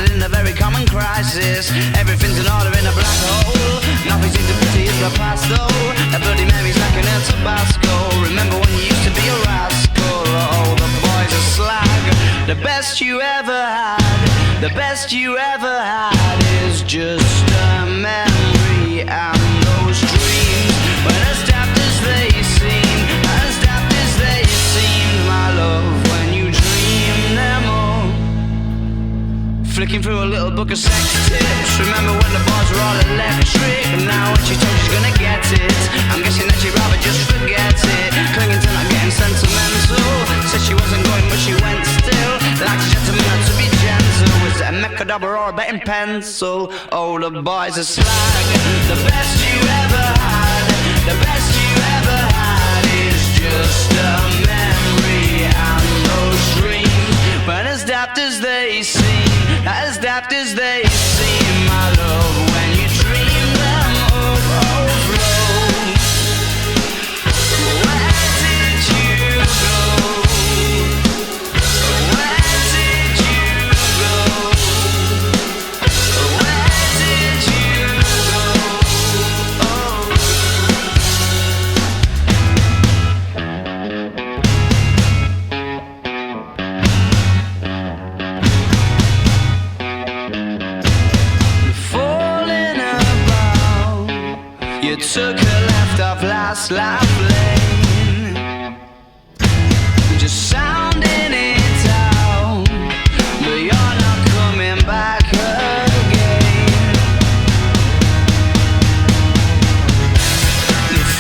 stranded in a very common crisis. Everything's in order in a black hole. Nothing seems to pity is the past though. That Bloody Mary's like an El Tabasco. Remember when you used to be a rascal? Oh, the boys are slag. The best you ever had, the best you ever had is just a memory. And those dreams, when as daft as they seem, as daft as they seem, my love, when you dream them all. Flicking through a little book of sex tips. Remember when the bars were all electric? And now when she told she's gonna get it, I'm guessing that she'd rather just forget it. Clinging to not getting sentimental. Said she wasn't going but she went still. Like a gentleman had to be gentle. Was it a Mechadabra or a betting pencil? Oh, the boys are slag. The best you ever had, the best you ever had is just a memory. And those dreams, when as daft as they seem, as daft as they seem, my love, when you dream them overflow. Where did you go? Where did you go? Where did you go? Oh. Falling about, you took a left off last life lane, just sounding it out, but you're not coming back again.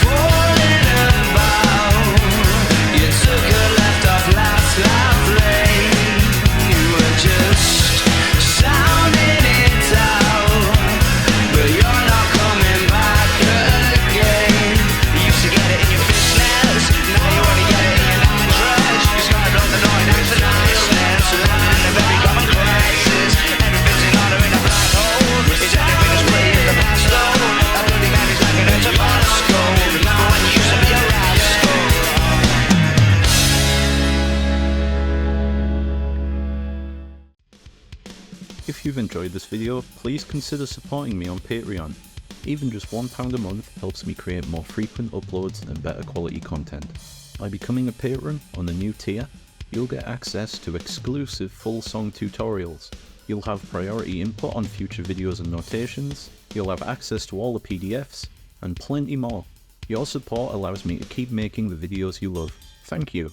Falling about, you took a left off last life lane, you were just sounding it out, but you're not coming back again. You used to get it in your fishnets, now you only get it in your nightdress. You started on the noise, that's the niceness. Running in a very common crisis. Everything's in order in a black hole. Is everything as pretty as the past though? That Bloody Mary's like an El Tabasco. Remember when you used to be a rascal? If you've enjoyed this video, please consider supporting me on Patreon. Even just £1 a month helps me create more frequent uploads and better quality content. By becoming a patron on the new tier, you'll get access to exclusive full song tutorials, you'll have priority input on future videos and notations, you'll have access to all the PDFs, and plenty more. Your support allows me to keep making the videos you love. Thank you.